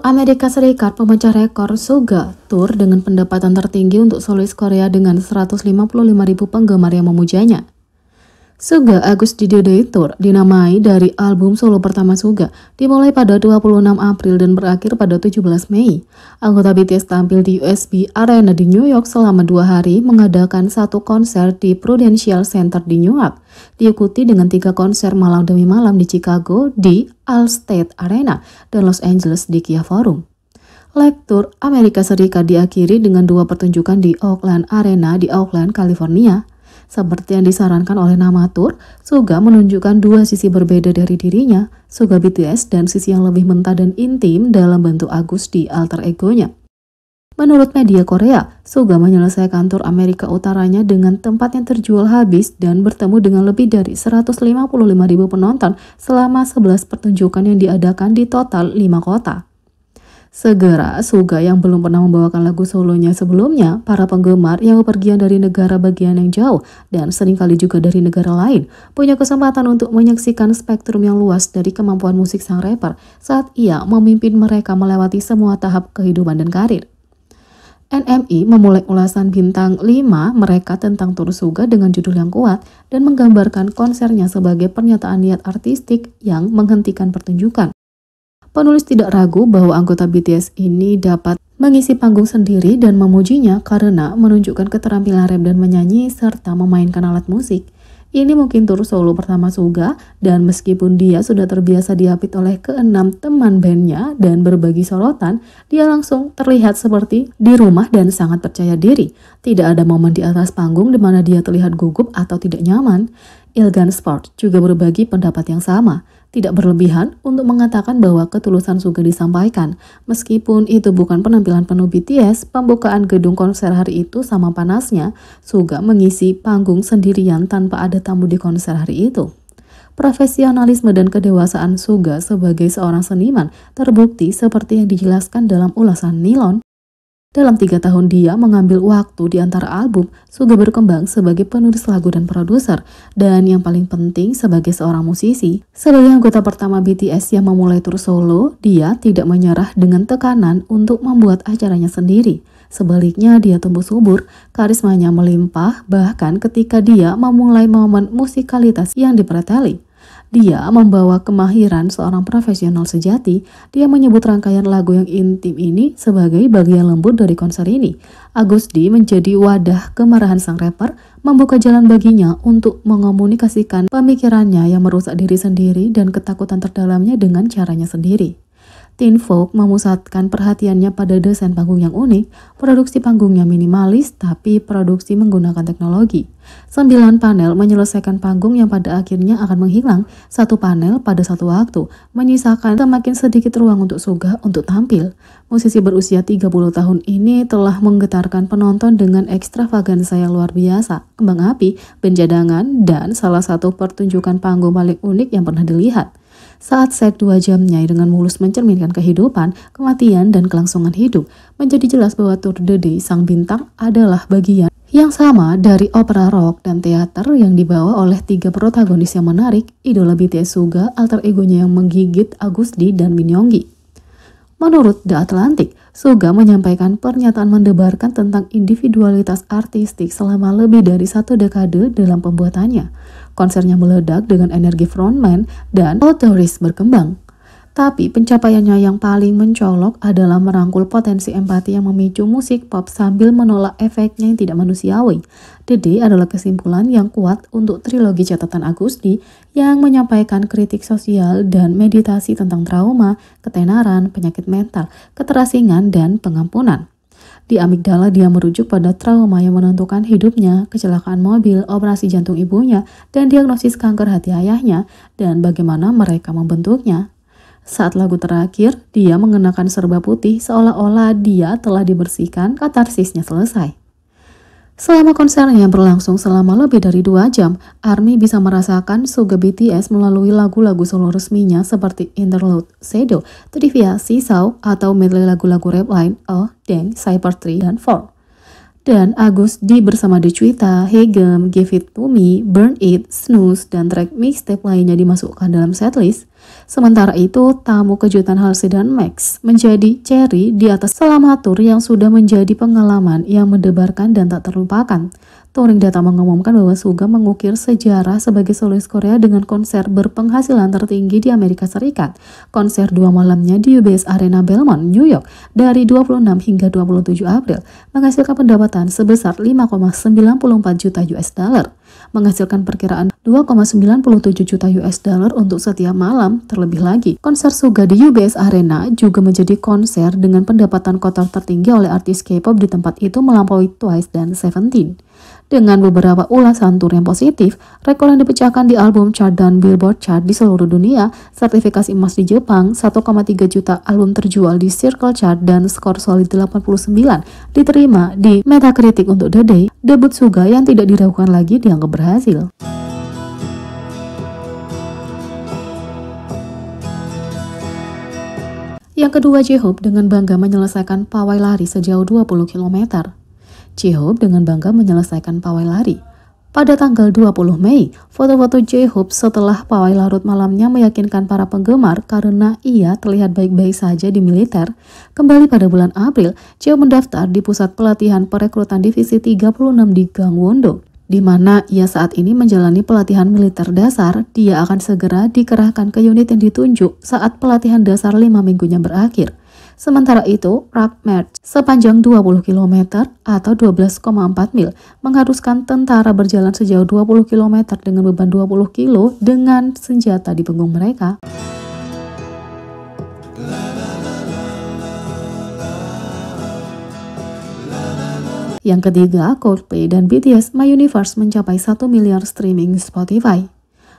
Amerika Serikat pemecah rekor Suga Tour dengan pendapatan tertinggi untuk solis Korea dengan 155.000 penggemar yang memujanya. Suga Agus Didio Tour dinamai dari album solo pertama Suga, dimulai pada 26 April dan berakhir pada 17 Mei. Anggota BTS tampil di USB Arena di New York selama 2 hari, mengadakan satu konser di Prudential Center di New York, diikuti dengan 3 konser malam demi malam di Chicago di Allstate Arena dan Los Angeles di Kia Forum. Leg Tour Amerika Serikat diakhiri dengan 2 pertunjukan di Oakland Arena di Oakland, California. Seperti yang disarankan oleh nama tour, Suga menunjukkan 2 sisi berbeda dari dirinya, Suga BTS dan sisi yang lebih mentah dan intim dalam bentuk Agus di alter egonya. Menurut media Korea, Suga menyelesaikan tur Amerika Utaranya dengan tempat yang terjual habis dan bertemu dengan lebih dari 155.000 penonton selama 11 pertunjukan yang diadakan di total 5 kota. Segera, Suga yang belum pernah membawakan lagu solonya sebelumnya, para penggemar yang bepergian dari negara bagian yang jauh dan seringkali juga dari negara lain, punya kesempatan untuk menyaksikan spektrum yang luas dari kemampuan musik sang rapper saat ia memimpin mereka melewati semua tahap kehidupan dan karir. NMI memulai ulasan bintang 5 mereka tentang tur Suga dengan judul yang kuat dan menggambarkan konsernya sebagai pernyataan niat artistik yang menghentikan pertunjukan. Penulis tidak ragu bahwa anggota BTS ini dapat mengisi panggung sendiri dan memujinya karena menunjukkan keterampilan rap dan menyanyi serta memainkan alat musik. Ini mungkin tur solo pertama Suga, dan meskipun dia sudah terbiasa diapit oleh ke-6 teman bandnya dan berbagi sorotan, dia langsung terlihat seperti di rumah dan sangat percaya diri. Tidak ada momen di atas panggung di mana dia terlihat gugup atau tidak nyaman. Ilgan Sport juga berbagi pendapat yang sama. Tidak berlebihan untuk mengatakan bahwa ketulusan Suga disampaikan. Meskipun itu bukan penampilan penuh BTS, pembukaan gedung konser hari itu sama panasnya, Suga mengisi panggung sendirian tanpa ada tamu di konser hari itu. Profesionalisme dan kedewasaan Suga sebagai seorang seniman terbukti seperti yang dijelaskan dalam ulasan Nilon. Dalam 3 tahun dia mengambil waktu di antara album, Suga berkembang sebagai penulis lagu dan produser, dan yang paling penting sebagai seorang musisi. Sebagai anggota pertama BTS yang memulai tur solo, dia tidak menyerah dengan tekanan untuk membuat acaranya sendiri. Sebaliknya, dia tumbuh subur, karismanya melimpah, bahkan ketika dia memulai momen musikalitas yang dipreteli. Dia membawa kemahiran seorang profesional sejati. Dia menyebut rangkaian lagu yang intim ini sebagai bagian lembut dari konser ini. Agus D menjadi wadah kemarahan sang rapper, membuka jalan baginya untuk mengomunikasikan pemikirannya yang merusak diri sendiri dan ketakutan terdalamnya dengan caranya sendiri. Teen Vogue memusatkan perhatiannya pada desain panggung yang unik, produksi panggungnya minimalis tapi produksi menggunakan teknologi. 9 panel menyelesaikan panggung yang pada akhirnya akan menghilang 1 panel pada satu waktu, menyisakan semakin sedikit ruang untuk Suga untuk tampil. Musisi berusia 30 tahun ini telah menggetarkan penonton dengan ekstravagansa yang luar biasa, kembang api, band cadangan, dan salah satu pertunjukan panggung paling unik yang pernah dilihat. Saat set 2 jamnya dengan mulus mencerminkan kehidupan, kematian, dan kelangsungan hidup, menjadi jelas bahwa Tour de Day sang bintang adalah bagian yang sama dari opera rock dan teater yang dibawa oleh 3 protagonis yang menarik, idola BTS Suga, alter egonya yang menggigit Agus D dan Min Yoongi. Menurut The Atlantic, Suga menyampaikan pernyataan mendebarkan tentang individualitas artistik selama lebih dari 1 dekade dalam pembuatannya. Konsernya meledak dengan energi frontman dan autoris berkembang. Tapi pencapaiannya yang paling mencolok adalah merangkul potensi empati yang memicu musik pop sambil menolak efeknya yang tidak manusiawi. The Day adalah kesimpulan yang kuat untuk trilogi catatan Agus D yang menyampaikan kritik sosial dan meditasi tentang trauma, ketenaran, penyakit mental, keterasingan, dan pengampunan. Di Amigdala dia merujuk pada trauma yang menentukan hidupnya, kecelakaan mobil, operasi jantung ibunya, dan diagnosis kanker hati ayahnya, dan bagaimana mereka membentuknya. Saat lagu terakhir, dia mengenakan serba putih seolah-olah dia telah dibersihkan, katarsisnya selesai. Selama konsernya berlangsung selama lebih dari 2 jam, ARMY bisa merasakan Suga BTS melalui lagu-lagu solo resminya seperti Interlude, Shadow, Trivia, Seesaw, atau medley lagu-lagu rap lain, Oh, Dang, Cypher 3, dan 4. Dan Agus D bersama Decuita, Hegem, Give It To Me, Burn It, Snooze, dan track mixtape lainnya dimasukkan dalam setlist. Sementara itu, tamu kejutan Halsey dan Max menjadi Cherry di atas selama tur yang sudah menjadi pengalaman yang mendebarkan dan tak terlupakan. Touring Data mengumumkan bahwa Suga mengukir sejarah sebagai solois Korea dengan konser berpenghasilan tertinggi di Amerika Serikat. Konser 2 malamnya di UBS Arena Belmont, New York dari 26 hingga 27 April menghasilkan pendapatan sebesar 5,94 juta US dollar, menghasilkan perkiraan 2,97 juta US dollar untuk setiap malam. Terlebih lagi, konser Suga di UBS Arena juga menjadi konser dengan pendapatan kotor tertinggi oleh artis K-pop di tempat itu melampaui Twice dan Seventeen. Dengan beberapa ulasan tur yang positif, rekor yang dipecahkan di album chart dan Billboard chart di seluruh dunia, sertifikasi emas di Jepang, 1,3 juta album terjual di Circle Chart, dan skor solid 89 diterima di Metacritic untuk The Day, debut Suga yang tidak diragukan lagi dianggap berhasil. Yang kedua, J-Hope dengan bangga menyelesaikan pawai lari sejauh 20 km. J-Hope dengan bangga menyelesaikan pawai lari. Pada tanggal 20 Mei, foto-foto J-Hope setelah pawai larut malamnya meyakinkan para penggemar karena ia terlihat baik-baik saja di militer. Kembali pada bulan April, J-Hope mendaftar di Pusat Pelatihan Perekrutan Divisi 36 di Gangwon-do, di mana ia saat ini menjalani pelatihan militer dasar. Dia akan segera dikerahkan ke unit yang ditunjuk saat pelatihan dasar 5 minggunya berakhir. Sementara itu, Rock March sepanjang 20 km atau 12,4 mil mengharuskan tentara berjalan sejauh 20 km dengan beban 20 kilo dengan senjata di punggung mereka. Yang ketiga, Coldplay dan BTS My Universe mencapai 1 miliar streaming Spotify.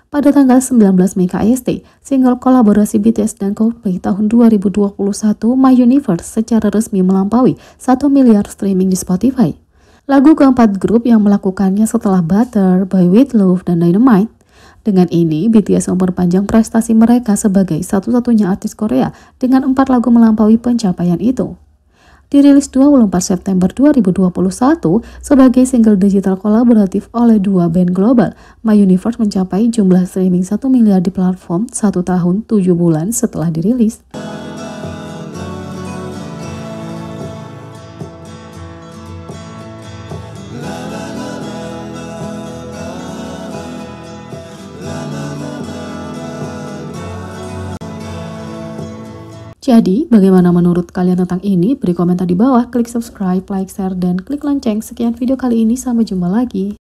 Pada tanggal 19 Mei KST, single kolaborasi BTS dan Coldplay tahun 2021 My Universe secara resmi melampaui 1 miliar streaming di Spotify. Lagu keempat grup yang melakukannya setelah Butter, Boy With Love, dan Dynamite. Dengan ini, BTS memperpanjang prestasi mereka sebagai satu-satunya artis Korea dengan 4 lagu melampaui pencapaian itu. Dirilis 24 September 2021 sebagai single digital kolaboratif oleh dua band global, My Universe mencapai jumlah streaming 1 miliar di platform 1 tahun 7 bulan setelah dirilis. Jadi, bagaimana menurut kalian tentang ini? Beri komentar di bawah, klik subscribe, like, share, dan klik lonceng. Sekian video kali ini, sampai jumpa lagi.